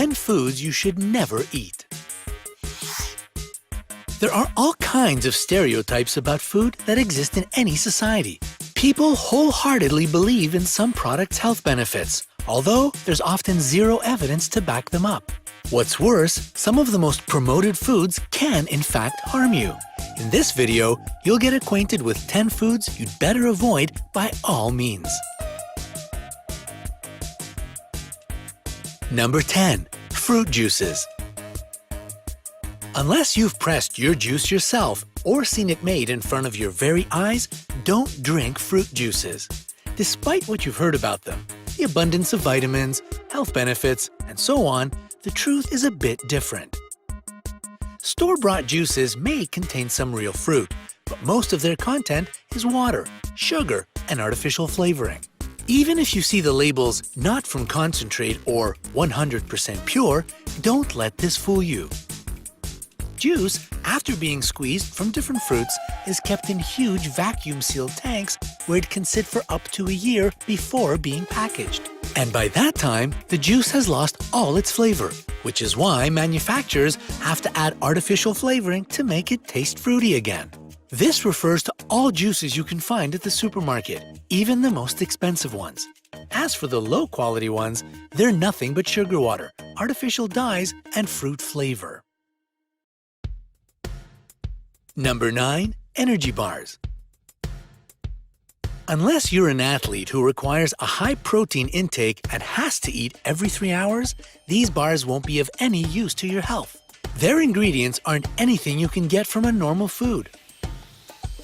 10 foods you should never eat. There are all kinds of stereotypes about food that exist in any society. People wholeheartedly believe in some products' health benefits, although there's often zero evidence to back them up. What's worse, some of the most promoted foods can in fact harm you. In this video, you'll get acquainted with 10 foods you'd better avoid by all means. Number 10. Fruit juices. Unless you've pressed your juice yourself or seen it made in front of your very eyes, don't drink fruit juices. Despite what you've heard about them, the abundance of vitamins, health benefits, and so on, the truth is a bit different. Store-bought juices may contain some real fruit, but most of their content is water, sugar, and artificial flavoring. Even if you see the labels "not from concentrate" or 100% pure, don't let this fool you. Juice, after being squeezed from different fruits, is kept in huge vacuum-sealed tanks where it can sit for up to a year before being packaged. And by that time, the juice has lost all its flavor, which is why manufacturers have to add artificial flavoring to make it taste fruity again. This refers to all juices you can find at the supermarket, even the most expensive ones. As for the low-quality ones, they're nothing but sugar water, artificial dyes, and fruit flavor. Number 9. Energy bars. Unless you're an athlete who requires a high-protein intake and has to eat every 3 hours, these bars won't be of any use to your health. Their ingredients aren't anything you can get from a normal food.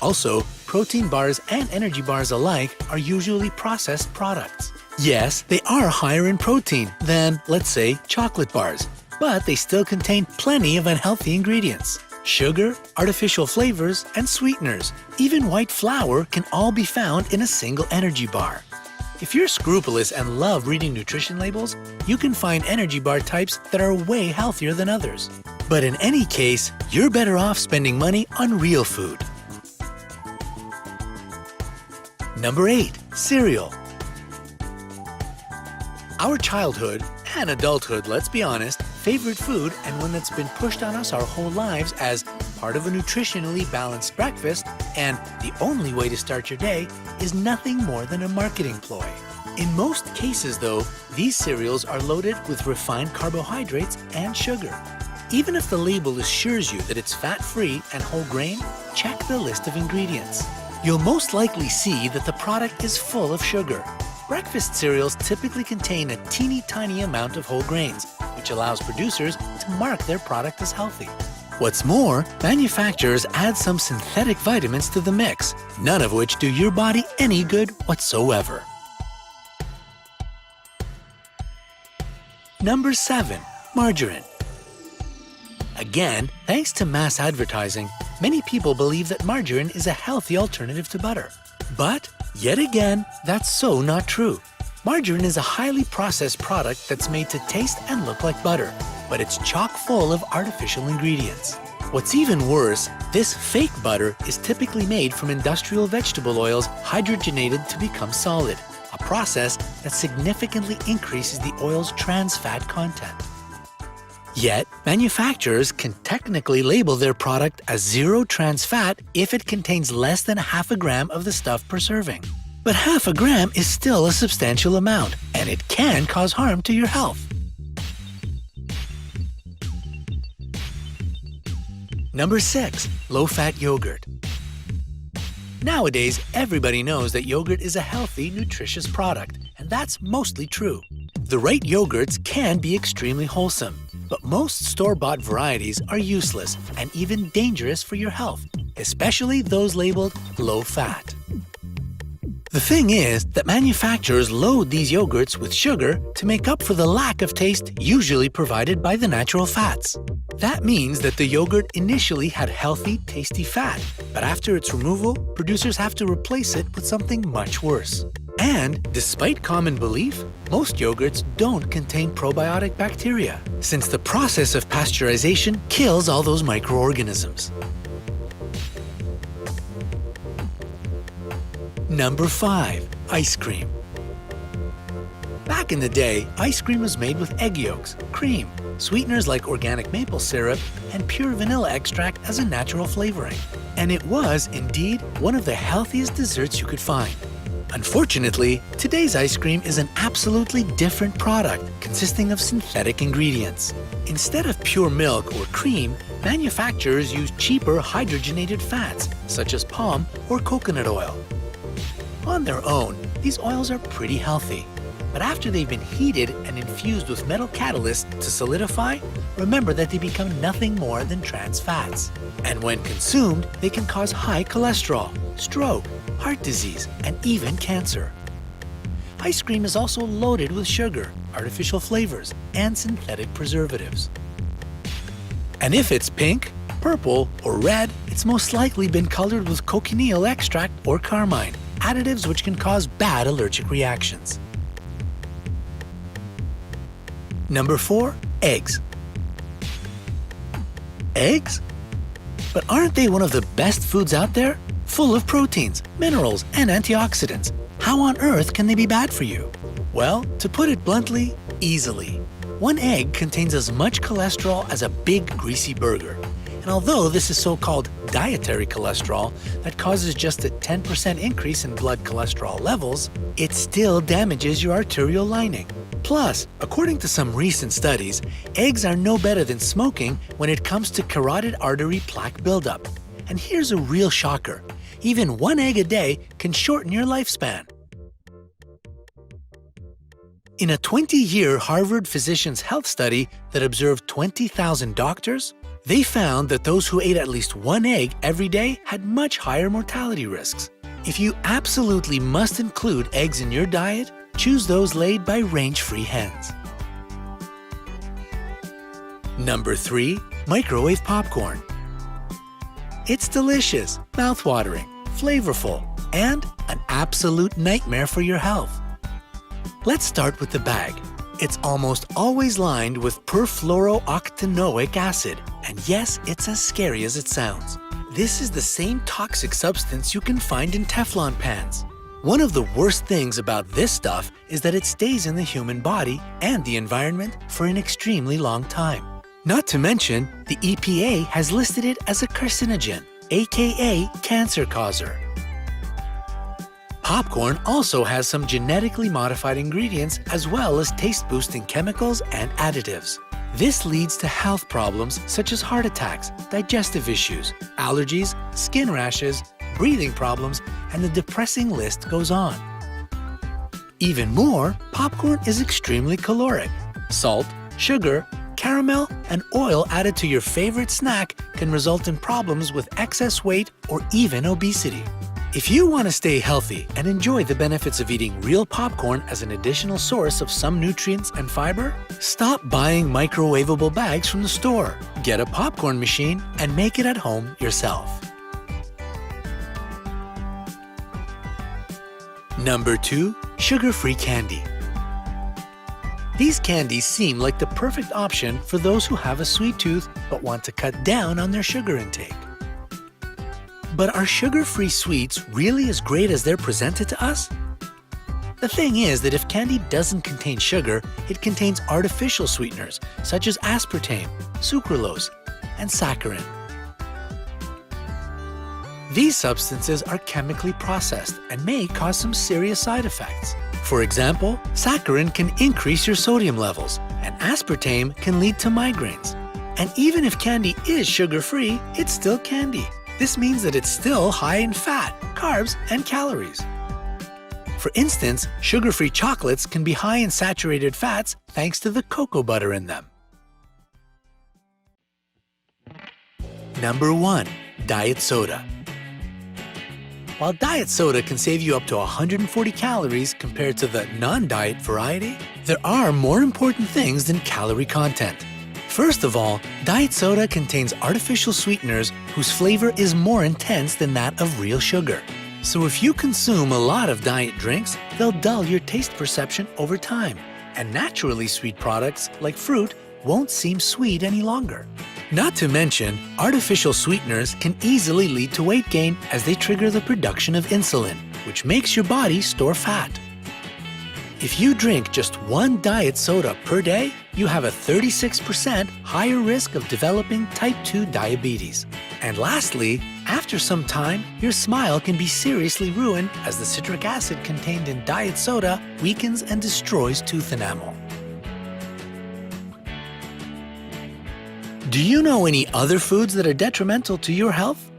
Also, protein bars and energy bars alike are usually processed products. Yes, they are higher in protein than, let's say, chocolate bars, but they still contain plenty of unhealthy ingredients. Sugar, artificial flavors, and sweeteners, even white flour, can all be found in a single energy bar. If you're scrupulous and love reading nutrition labels, you can find energy bar types that are way healthier than others. But in any case, you're better off spending money on real food. Number 8. Cereal. Our childhood, and adulthood, let's be honest, favorite food and one that's been pushed on us our whole lives as part of a nutritionally balanced breakfast and the only way to start your day is nothing more than a marketing ploy. In most cases, though, these cereals are loaded with refined carbohydrates and sugar. Even if the label assures you that it's fat-free and whole grain, check the list of ingredients. You'll most likely see that the product is full of sugar. Breakfast cereals typically contain a teeny-tiny amount of whole grains, which allows producers to mark their product as healthy. What's more, manufacturers add some synthetic vitamins to the mix, none of which do your body any good whatsoever. Number 7. Margarine. Again, thanks to mass advertising, many people believe that margarine is a healthy alternative to butter. But, yet again, that's so not true. Margarine is a highly processed product that's made to taste and look like butter, but it's chock full of artificial ingredients. What's even worse, this fake butter is typically made from industrial vegetable oils hydrogenated to become solid, a process that significantly increases the oil's trans fat content. Yet, manufacturers can technically label their product as zero trans fat if it contains less than half a gram of the stuff per serving. But half a gram is still a substantial amount, and it can cause harm to your health. Number 6. Low-fat yogurt. Nowadays, everybody knows that yogurt is a healthy, nutritious product, and that's mostly true. The right yogurts can be extremely wholesome, but most store-bought varieties are useless and even dangerous for your health, especially those labeled low-fat. The thing is that manufacturers load these yogurts with sugar to make up for the lack of taste usually provided by the natural fats. That means that the yogurt initially had healthy, tasty fat, but after its removal, producers have to replace it with something much worse. And, despite common belief, most yogurts don't contain probiotic bacteria, since the process of pasteurization kills all those microorganisms. Number 5. Ice cream. Back in the day, ice cream was made with egg yolks, cream, sweeteners like organic maple syrup, and pure vanilla extract as a natural flavoring. And it was, indeed, one of the healthiest desserts you could find. Unfortunately, today's ice cream is an absolutely different product consisting of synthetic ingredients. Instead of pure milk or cream, manufacturers use cheaper hydrogenated fats such as palm or coconut oil. On their own, these oils are pretty healthy. But after they've been heated and infused with metal catalysts to solidify, remember that they become nothing more than trans fats. And when consumed, they can cause high cholesterol, stroke, heart disease, and even cancer. Ice cream is also loaded with sugar, artificial flavors, and synthetic preservatives. And if it's pink, purple, or red, it's most likely been colored with cochineal extract or carmine, additives which can cause bad allergic reactions. Number 4, eggs. Eggs? But aren't they one of the best foods out there? Full of proteins, minerals, and antioxidants. How on earth can they be bad for you? Well, to put it bluntly, easily. One egg contains as much cholesterol as a big greasy burger. And although this is so-called dietary cholesterol that causes just a 10% increase in blood cholesterol levels, it still damages your arterial lining. Plus, according to some recent studies, eggs are no better than smoking when it comes to carotid artery plaque buildup. And here's a real shocker. Even one egg a day can shorten your lifespan. In a 20-year Harvard Physicians' Health study that observed 20,000 doctors, they found that those who ate at least one egg every day had much higher mortality risks. If you absolutely must include eggs in your diet, choose those laid by range-free hens. Number 3, microwave popcorn. It's delicious, mouth-watering, flavorful, and an absolute nightmare for your health. Let's start with the bag. It's almost always lined with perfluorooctanoic acid, and yes, it's as scary as it sounds. This is the same toxic substance you can find in Teflon pans. One of the worst things about this stuff is that it stays in the human body and the environment for an extremely long time. Not to mention, the EPA has listed it as a carcinogen, aka cancer causer. Popcorn also has some genetically modified ingredients as well as taste-boosting chemicals and additives. This leads to health problems such as heart attacks, digestive issues, allergies, skin rashes, breathing problems, and the depressing list goes on. Even more, popcorn is extremely caloric. Salt, sugar, caramel, and oil added to your favorite snack can result in problems with excess weight or even obesity. If you want to stay healthy and enjoy the benefits of eating real popcorn as an additional source of some nutrients and fiber, stop buying microwavable bags from the store. Get a popcorn machine and make it at home yourself. Number 2, sugar-free candy. These candies seem like the perfect option for those who have a sweet tooth but want to cut down on their sugar intake. But are sugar-free sweets really as great as they're presented to us? The thing is that if candy doesn't contain sugar, it contains artificial sweeteners such as aspartame, sucralose, and saccharin. These substances are chemically processed and may cause some serious side effects. For example, saccharin can increase your sodium levels, and aspartame can lead to migraines. And even if candy is sugar-free, it's still candy. This means that it's still high in fat, carbs, and calories. For instance, sugar-free chocolates can be high in saturated fats thanks to the cocoa butter in them. Number 1, diet soda. While diet soda can save you up to 140 calories compared to the non-diet variety, there are more important things than calorie content. First of all, diet soda contains artificial sweeteners whose flavor is more intense than that of real sugar. So if you consume a lot of diet drinks, they'll dull your taste perception over time, and naturally sweet products like fruit won't seem sweet any longer. Not to mention, artificial sweeteners can easily lead to weight gain as they trigger the production of insulin, which makes your body store fat. If you drink just one diet soda per day, you have a 36% higher risk of developing type 2 diabetes. And lastly, after some time, your smile can be seriously ruined as the citric acid contained in diet soda weakens and destroys tooth enamel. Do you know any other foods that are detrimental to your health?